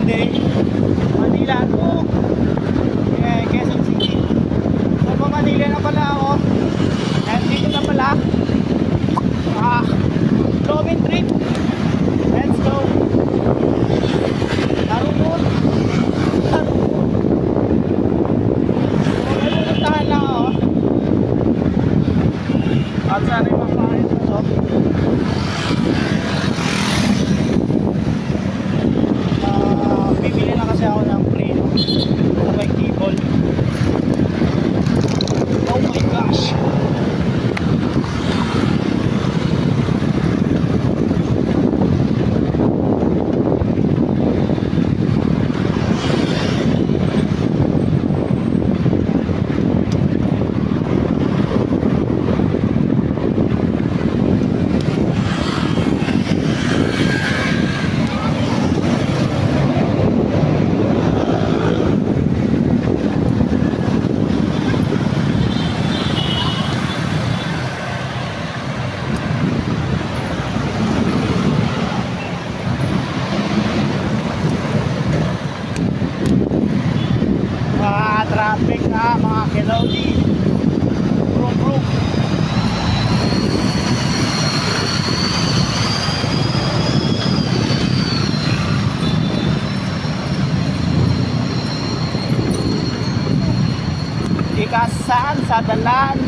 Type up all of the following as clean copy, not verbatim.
Monday, Manila to Quezon City. So pa Manila na pala ako. And dito na pala Robin trip. Let's go. Tarunod. Nalulutahan lang ako. At sana yung makain ito. Bibili na kasi ako ng print sa may cable. Oh my gosh. Traffic na mga Kelowdi. Brum brum. Ikasan sa dalan.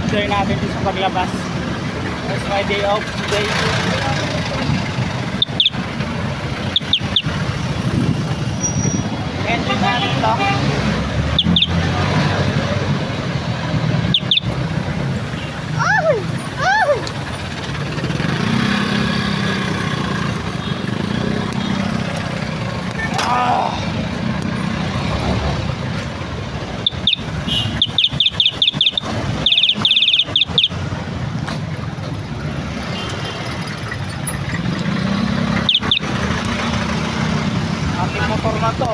Enjoy natin dito sa paglabas. That's my day off today. Entry natin ito. Motor na to,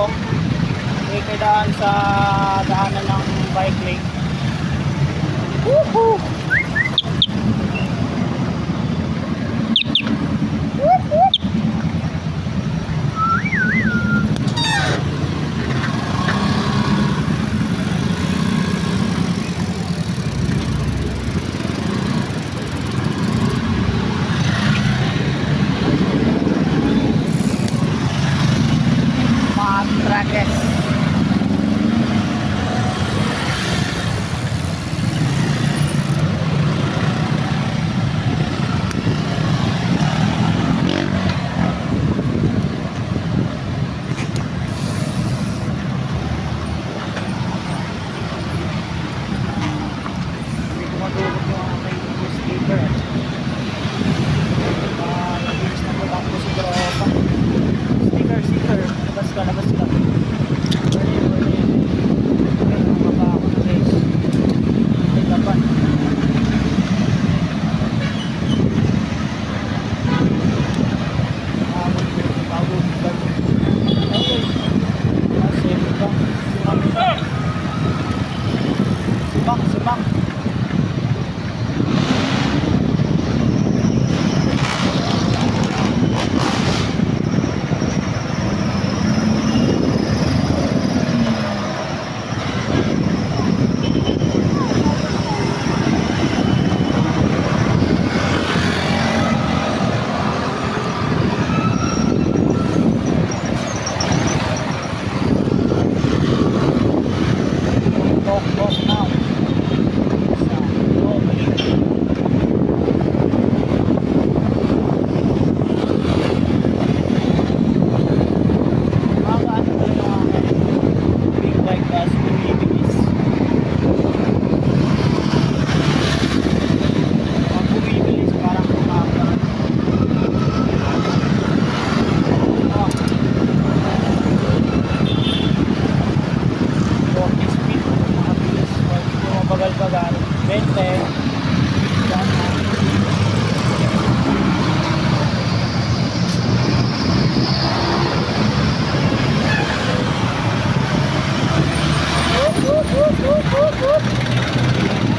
kailangan sa daanan ng bike lane. Woohoo!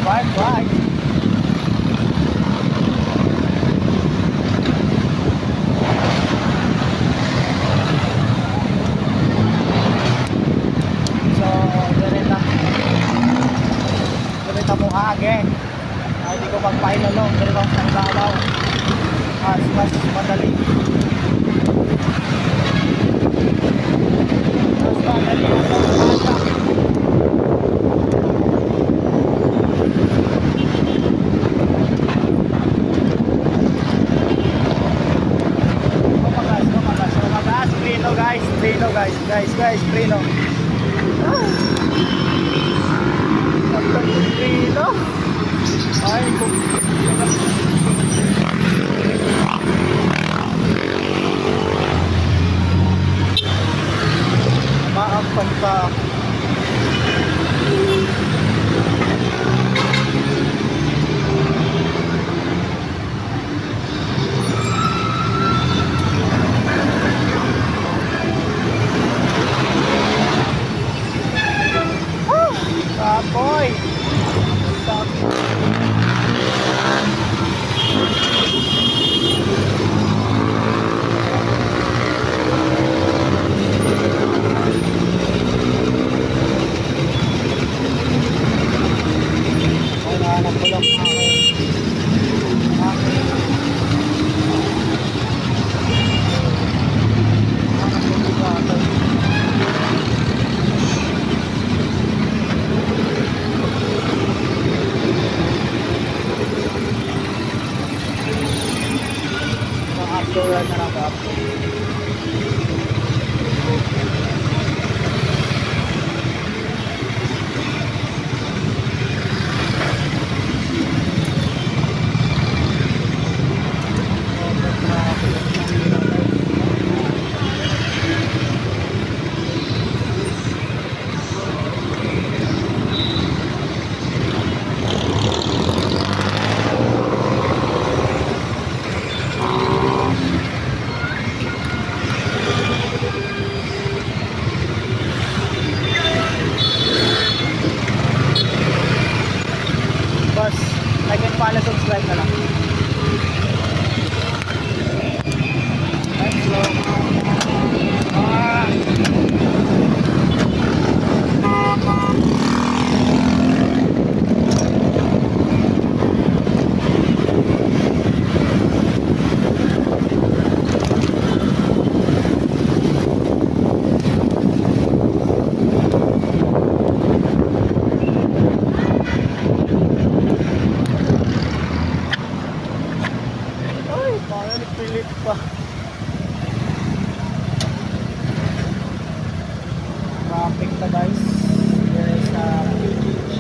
Bye bye. So, ganito mo age. Ay, hindi ko magpainalong. Ganito sa ibabaw. Mas madali. Mas madali ang pagpasa. Kumagas. Prino guys. Prino. Prino. Ay, maampan pa. Kapoy. Ay, nahanap ko lang upload na nag-upload. Boss, like and follow, subscribe na lang. Let's go. Ay, parang nagpilit pa. Traffic na guys. There is a PGC.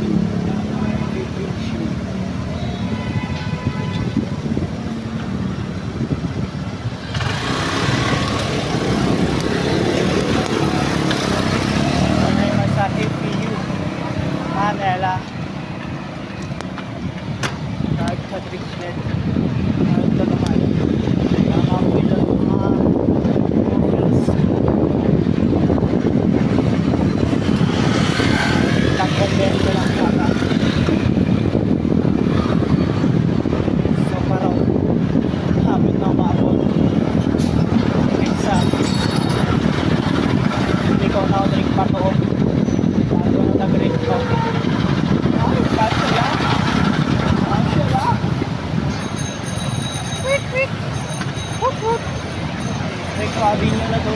Ngayon sa APU Manila. Kahit sa Trixnet. Kahit sa naman. Nakapoy lang mga wheels. Nag-condense lang sana. So parang habit na maabot. Exam. Hindi ko na drink pa to. Bago na nag-drink pa. Ay, kasi lang. Kasi lang. Quick. Hop. Grabe nyo na to.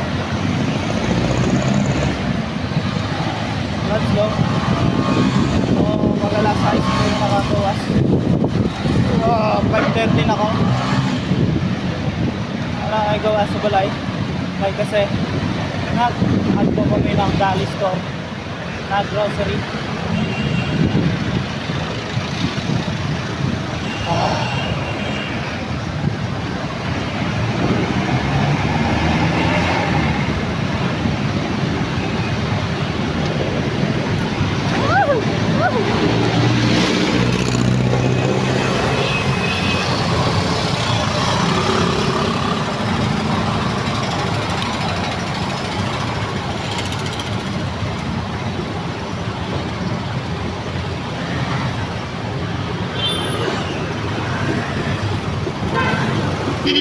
Let's go. So, magalas high school nakagawas. 5:30 na ako. Wala ay gawa sa balay. May kasi nag-add po kami ng Dali store na grocery. So,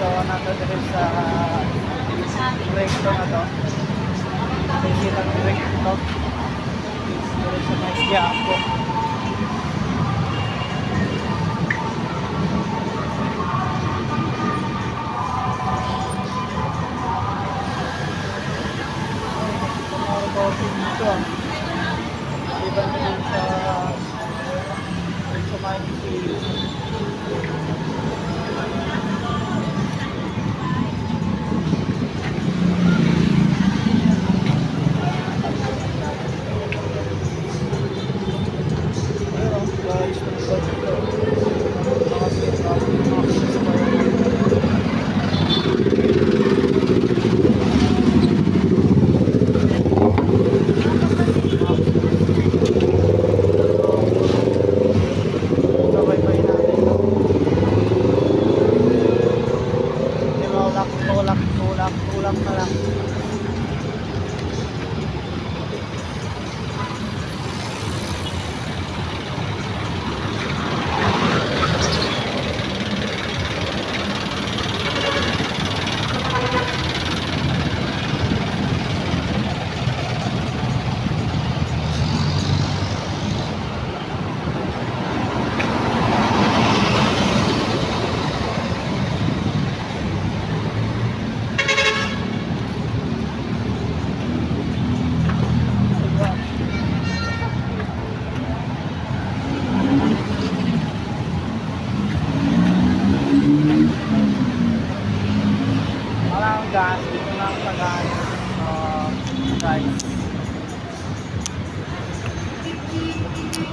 nandito rin sa brake to na to. Sisira ng brake to. Dito sa may gap ko. Dito ah. Iba naman sa may tulak na lang. Gas, dito lang tagaan guys.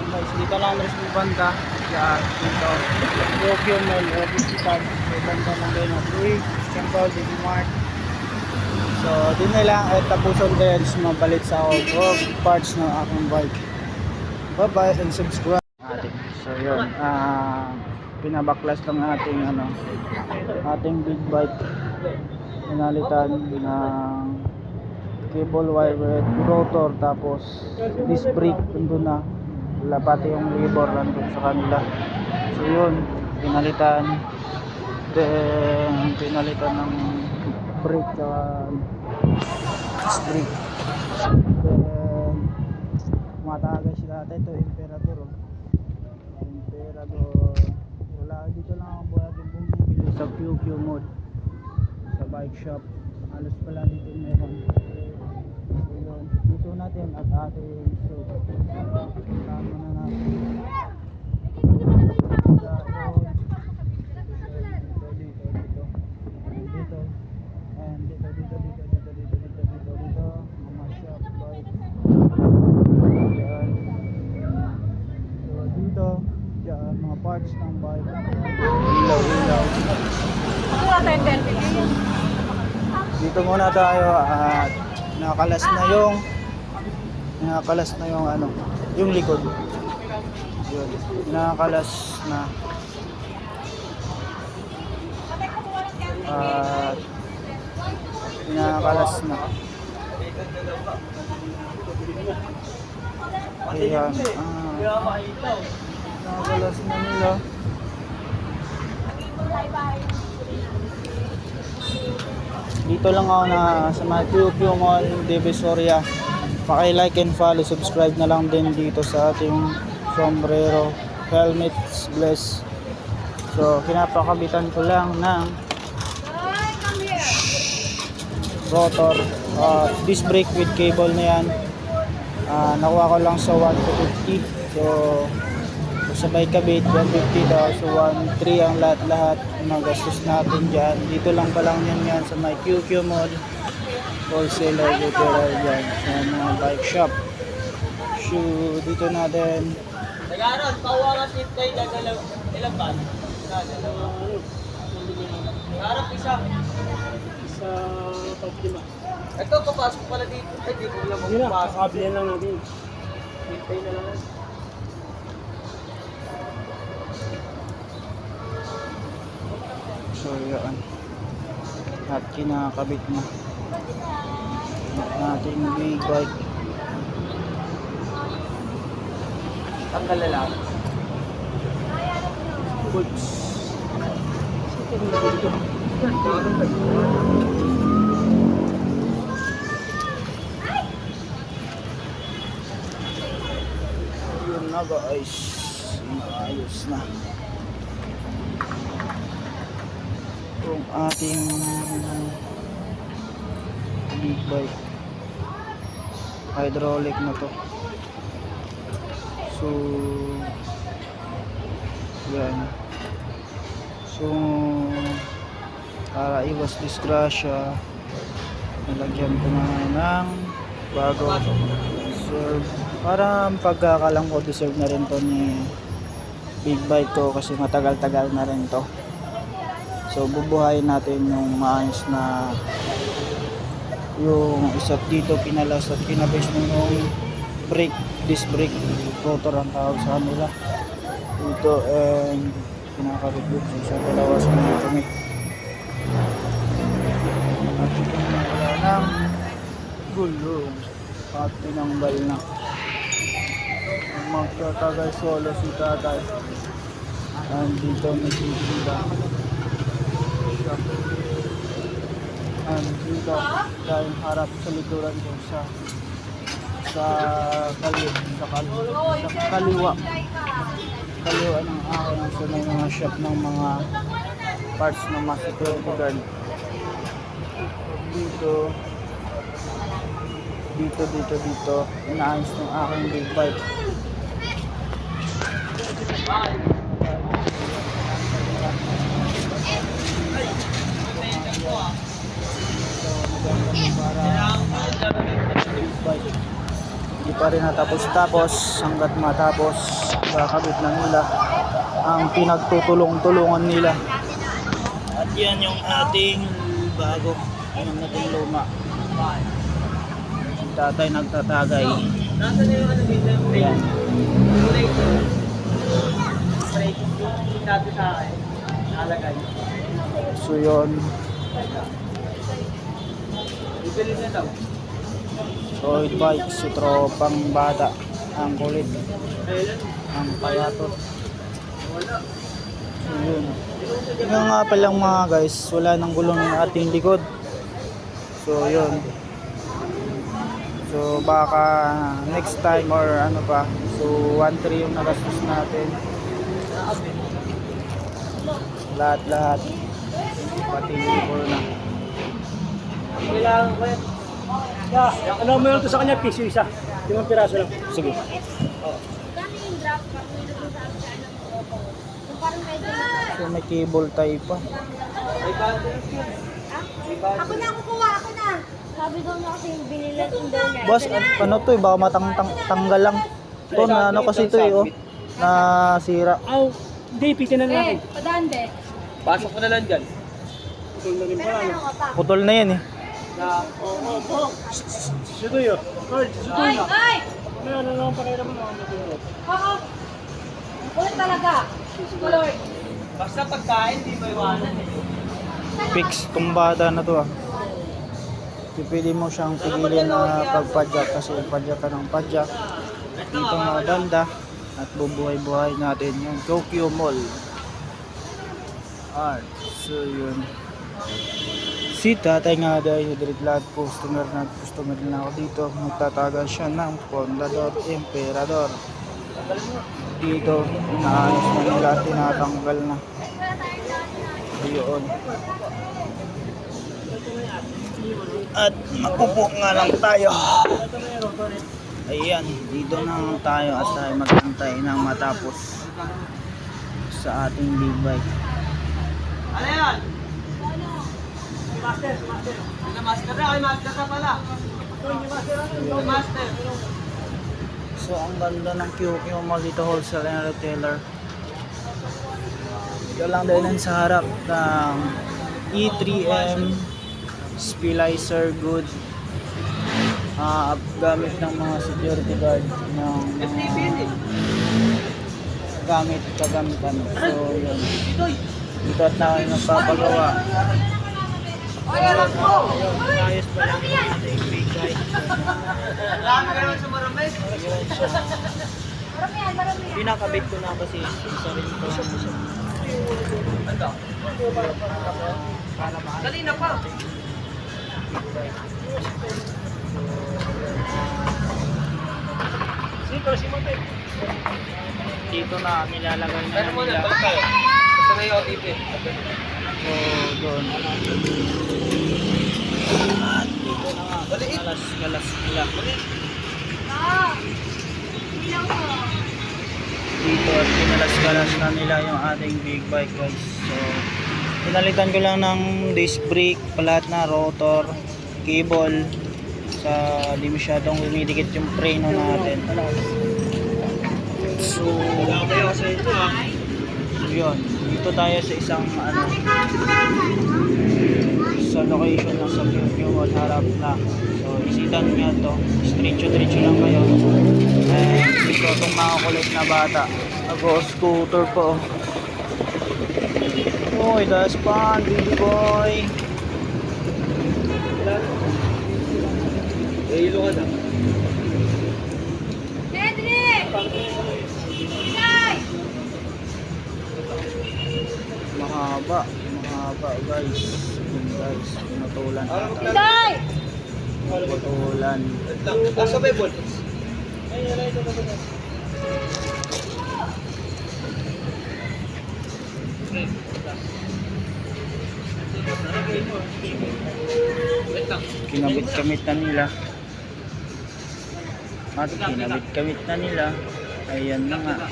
Guys, dito lang rin sa banda. Yan, dito. Tokyo Mall, Obisitan. Sa banda lang kayo na Free, Temple, Digimart. So, din na lang at tapuson kayo sa mga balit sa ako parts ng aking bike. Bye-bye and subscribe. So, yun. Pinabaklas lang ating big bike. Pinalitan ng cable wire with rotor, tapos disc brake nandun na, wala pati yung lever nandun sa kanila. So yun, pinalitan, then pinalitan ng brake sa disc brake, then matagay sila natin. Ito Emperador, Emperador, wala dito lang ang buhay yung bumibili sa QQ mode sa bike shop. Halos pala dito meron. So yun, dito natin at ating tama na natin. Dito and dito mga shop bike. Yan. So dito dyan mga parts ng bike, ilaw. Dito muna tayo at nakakalas na yung likod. Yun, nakakalas na. At nakakalas na. Ayan, nakakalas na nila. Dito lang ako sa mga QQ Mall, Divisoria. Paki-like and follow, subscribe na lang din dito sa ating sombrero, helmets, bless. So, kinapakabitan ko lang ng rotor, disc brake with cable na yan. Nakuha ko lang sa 150. So, sabay kabit 150 daw, so 1.3 ang lahat ng gastos natin dyan. Dito lang pa lang yan sa may QQ Mall, wholesaler, retailer dyan sa mga bike shop. issue dito natin. Nag-aaral, pauwa ka seat tayo, ilang ban? Nag-aaral, isa. Sa top 5. Ito, papasok pala dito. Ay, di ko lang Yun na, magpapasok. kakablihan lang natin. Hintay na lang. So yun. At kinakabit na natin big bike. Tanggal na lang. Goods. Yun na guys. Ayos na. Yung ating big bike. Hydraulic na to. So yan. So para iwas disgrasya, nilagyan ko na ng bago deserve. Para ang pagkakalang ko, deserve na rin to ni big bike ko kasi matagal-tagal na rin to. So bubuhayin natin yung maayos na yung isa't dito pinalas at pinabase mo yung brake, disc brake rotor ang tawag sa kanila dito, and pinakabit dito sa dalawa sa mga kamit at wala ng gulong at tinanggal na. Magtatagay solo si tatay, and dito may sisinda. And dito dahil harap sa likuran ko sa kaliwa ng akin. So may mga shop ng mga parts ng mga security guard dito inaayos ng aking big bike. Hindi pa rin natapos hanggat matapos kakabit na nila ang pinagtutulong-tulungan nila. At yan yung ating bago, yung nating luma. Si tatay nagtatagay. Nasaan na yung ano dito? Yan. Break. Sabi sa akin. Nalagay. So yun. Bibili na daw. Road bike, si tropang bata. Ang kulit, ang payatot. So yun. Yung nga palang mga guys, wala nang gulong ng ating likod. So yun. So baka next time or ano pa. So 1.3 yung nagastos natin. Lahat. Pati libor na. Kailangan ko yan. Yeah, ano mo yun to sa kanya? Piso isa. 5 piraso lang. Sige. So may cable tie pa. May batteries yun. Ako na kukuha, ako na. Sabi daw niya kasi yung binilan yung daw niya. Boss, ano to baka matanggal lang. To na ano kasi to oh. Nasira. Aw, hindi, pitin na natin. Padande. Pasok ko na lang dyan. Ito na rin pala. Ano ka pa? Putol na yan eh. Sito yun. Carl, sito Ay, na. ay! Ano naman pakailan mo mga matulog? Oo. Ulit talaga. Lord. Basta pagkain, di ba iwanan eh. Fix tumbada na to ah. Pipili mo siyang pigilin na pagpadyak kasi padyak ka ng padyak. Dito mga banda at bubuhay-buhay natin yung Tokyo Mall. Art. So yun. Si tatay nga dahil direct lahat customer na ako dito. Magtatagal siya ng Pondador Emperador. Dito, inaayos na nila, tinatanggal na. Ayun. At mapupo nga lang tayo. Ayan, dito na lang tayo at tayo magantay nang matapos sa ating big bike. Ano yan? Master. Master na. Ay, master na pala. Master. So ang ganda ng QQ Mall dito, wholesale and retailer. Ito lang din sa harap ng E3M Spilizer Good. Gamit ng mga security guard ng mga kagamitan. So yun. Dito at na kayo nagpapagawa. Ayun, ayos pa lang ang ating big guy. Marami ka naman sa maramay. Ayun siya. Pinakabit ko na kasi isa rin ito. Para maayos. Dali na pa. Dito na nilalagay na Pero muna, nila. balik tayo. Basta na yung OTP. So doon. At dito na nga. Galas nila. Dito at pinalas-galas na nila yung ating big bike guys. So pinalitan ko lang ng disc brake, palat na rotor, cable sa di masyadong dumidikit yung preno natin. So yun, dito tayo sa isang sa location ng sa Mall, harap na. So isitan nyo to, diretso lang kayo. And dito itong mga kulit na bata, nag-scooter po. Uy, that's fun, baby boy. Ilo ka na. Cedric! Inay! Mahaba guys. Yun guys, pinutulan ata. Inay! Pinutulan. Sabay bol. Kinabit-kamit na nila. At kinabit-kamit na nila. Ayan na nga.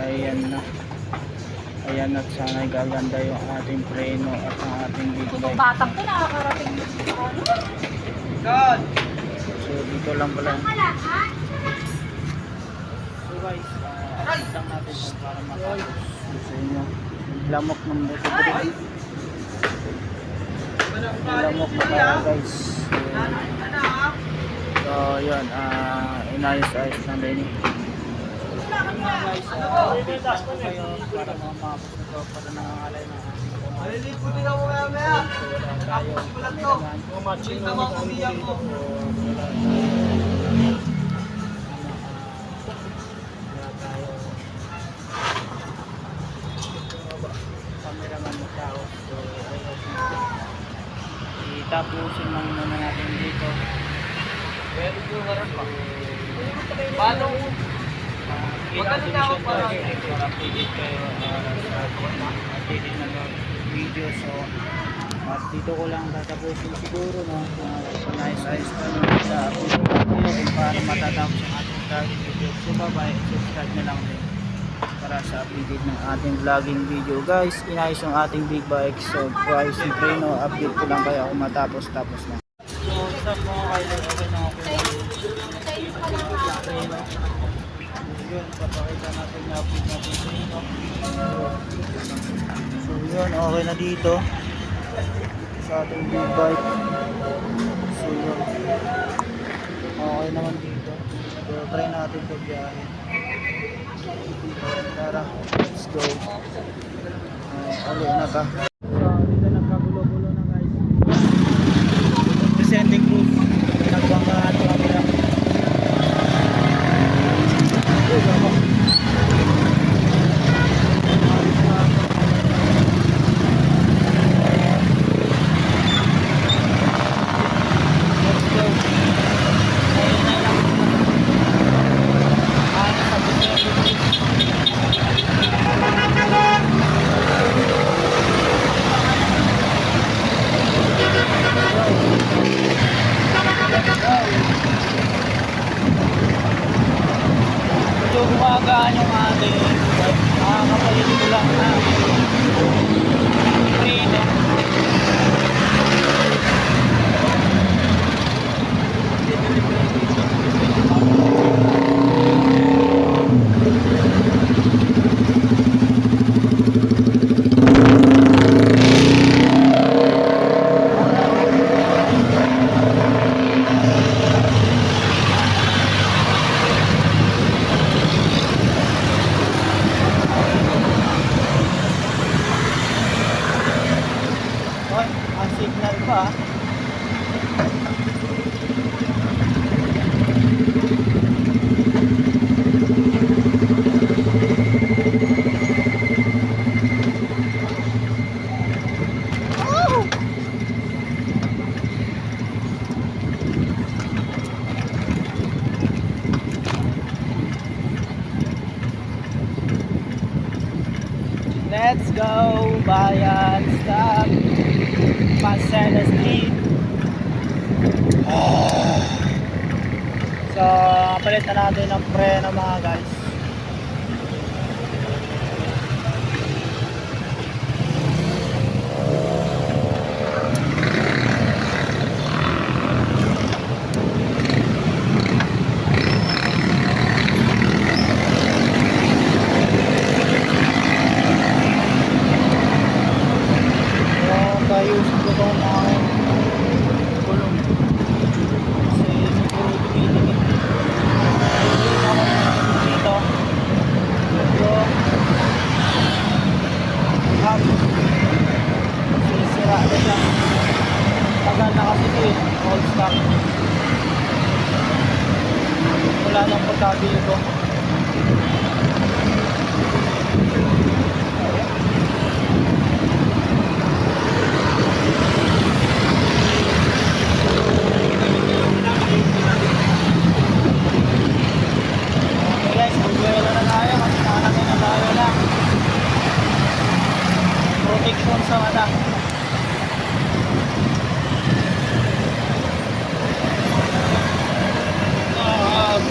Ayan at sana gaganda yung ating preno at ang ating big Itong bike. batang to nakakarating sa ano? God! So dito lang pala. Malakas? So guys, lang natin kung para matapos sa inyo. Lamok ng motor brake. Lamok na tayo guys. So yun, inayos-ayos lang din. Guys, kayo para mamapos na to, para nangangalay na. Maliliit po din ako maya. Tapos ko lang to. Ito mga kumiyak ko. Cameraman na tao. So, itapusin lang muna natin dito. Pero yung harap pa. Paano? Magkano na ako para updated kayo sa updated na video. So, at dito ko lang tatapusin siguro so nice pa nyo sa upload kung paano matatapos ang ating vlogging video. So, bye-bye. Subscribe na lang din para sa updated ng ating vlogging video. Guys, inayos yung ating big bike. So, guys, yung preno, update ko lang kayo kung matapos-tapos na. So, what's up mga kailan? Okay na ako. Yun, papakita natin na update natin sa inyo. So yun, okay na dito sa ating big bike. So yun, okay naman dito. So try natin pagbiyahe. Tara, let's go. Alo na ka. So dito nagkagulo-gulo na guys. Presenting group, nagbangaan kami lang. Medyo gumagaan yung ating nakakapalit ko lang na preno. signal pa. Let's go, bayan, stop. Pasena Street. So, palitan natin ng preno mga guys. Ayusin ko itong mga gulong kasi puro dumitingin ayusin ako dito medyo hap sisira na siya tagal na kasi ito old stock wala nang pagkabili ko. Protection sa mata.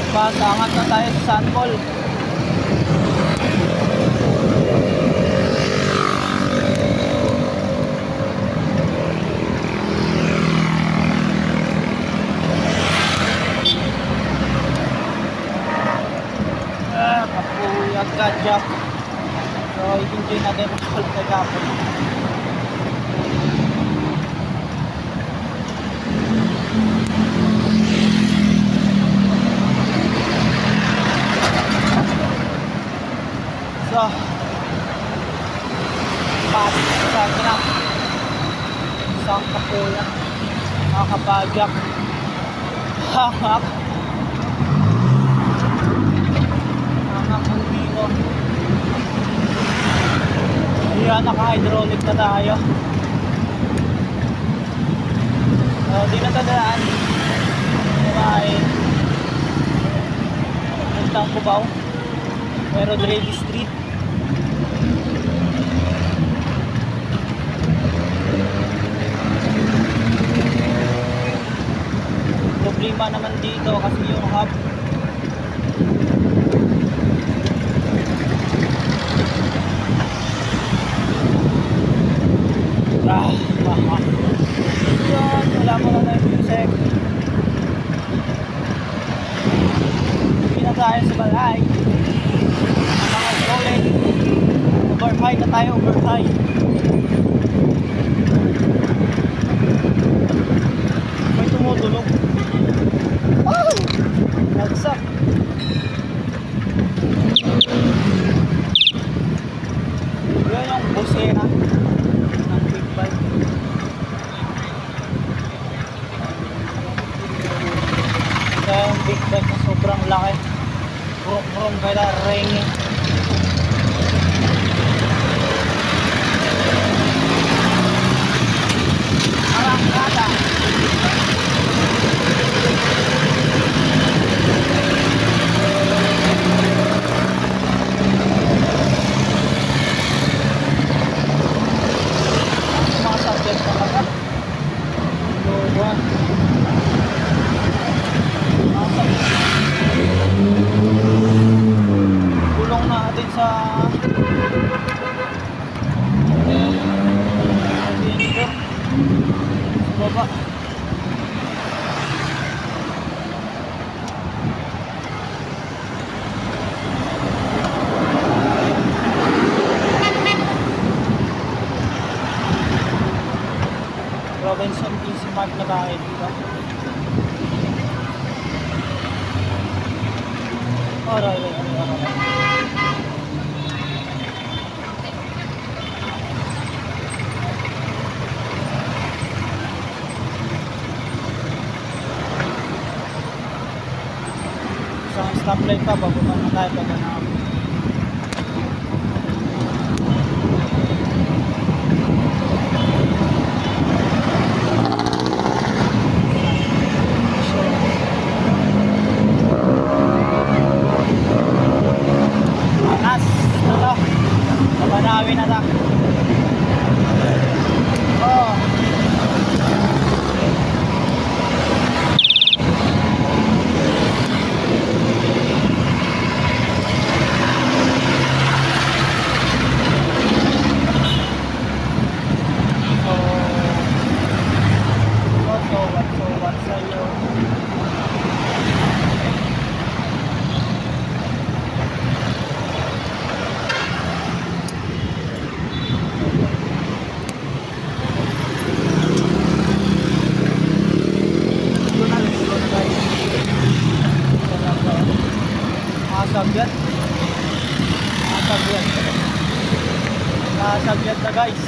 Pasangat na tayo sa Sanpol. Kapuyag gadyak. So, i-enjoy natin ang pagkagapon. So, pasok sa ginap. Isang kapuyag. Nakakapagyak. Hahak. Nakakabingo. Yan, naka-hydraulic na tayo. Di na tandaan. Kumain. Puntang Cubao. Pero Drake Street. Problema naman dito kasi yung hub yun, wala mo na yung music. Hindi na tayo sa balay. Mga solid. Overhigh na tayo, overhigh. May tumutulog. Oh! Nagsak. Yun yung busena ng big bike. Yung big bike na sobrang laki. Brum-brum kaya ringing. Arangkada. Mga subject talaga. Luwan. Kulong natin sa dito sa baba. Robinson PC Mart na tayo dito. Alright. stoplight pa, bababa na tayo pag hanap. Anas, ito. Kapanawi na ta. Oh. What sa'yo? Sabjat na guys.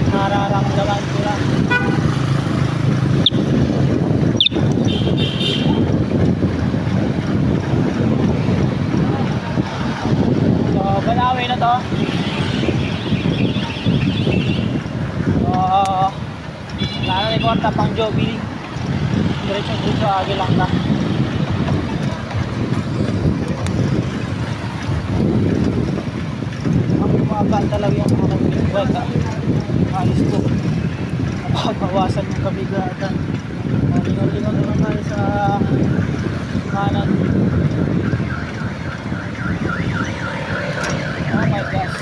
Nararamdaman ko lang. So Banawi na to. Wala na rekorta pang Joby. Diretso agi lang na. Ang bumaba talaga yung mga big-bike alis ko. Nabawasan yung kabigatan. Lingon-lingon naman tayo sa kanan. Oh my gosh.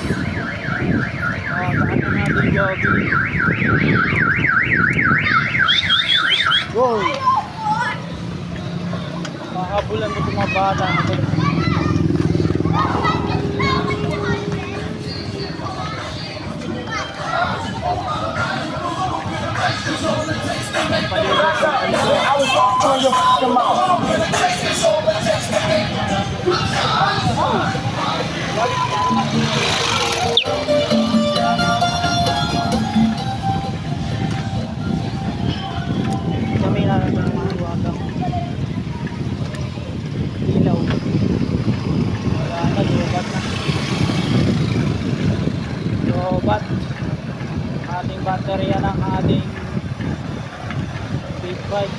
Daan na natin jogging. Wow! Makabulan mo itong mga bata na ito. Kami na lang ng mga iwagang ilaw. Wala na, lobat na. Lobat. Ating baterya ng ating big bike.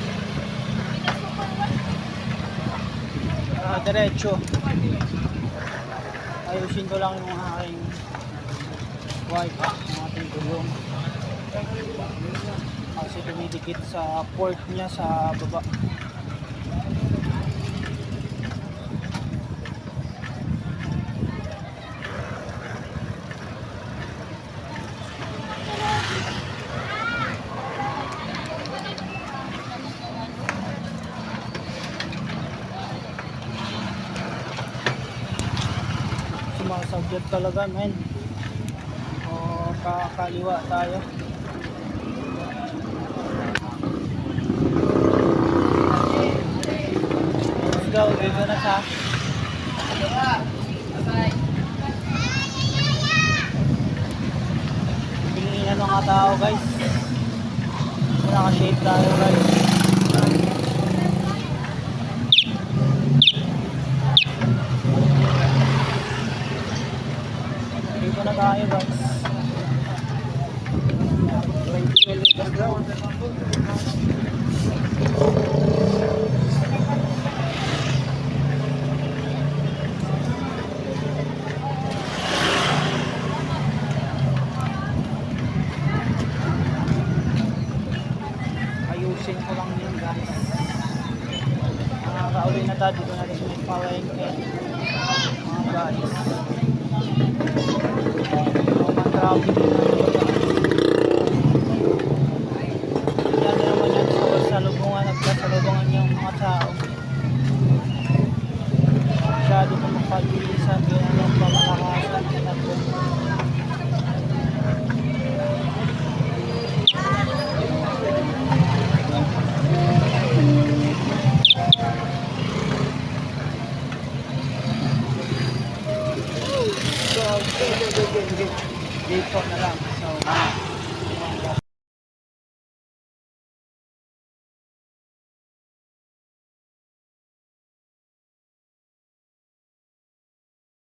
Diretso. Ayusin ko lang yung aking wipe, yung ating gulong. Kasi dumidikit sa port niya sa baba. Sumasabjat talaga, men. O kakaliwa tayo. Let's go, dito na sa tingin na mga tao, guys. Naka-shade tayo, guys. Dito na tayo, guys. Ayusin ko lang yun, guys. Nakakauli na tayo. Dito na rin yung palengke, mga guys. Traffic yan naman yan sa lubungan, nagkasalubungan yung mga tao. Masyado na mapabilisan, kaya yung pamalakasan natin. Dito na lang. So,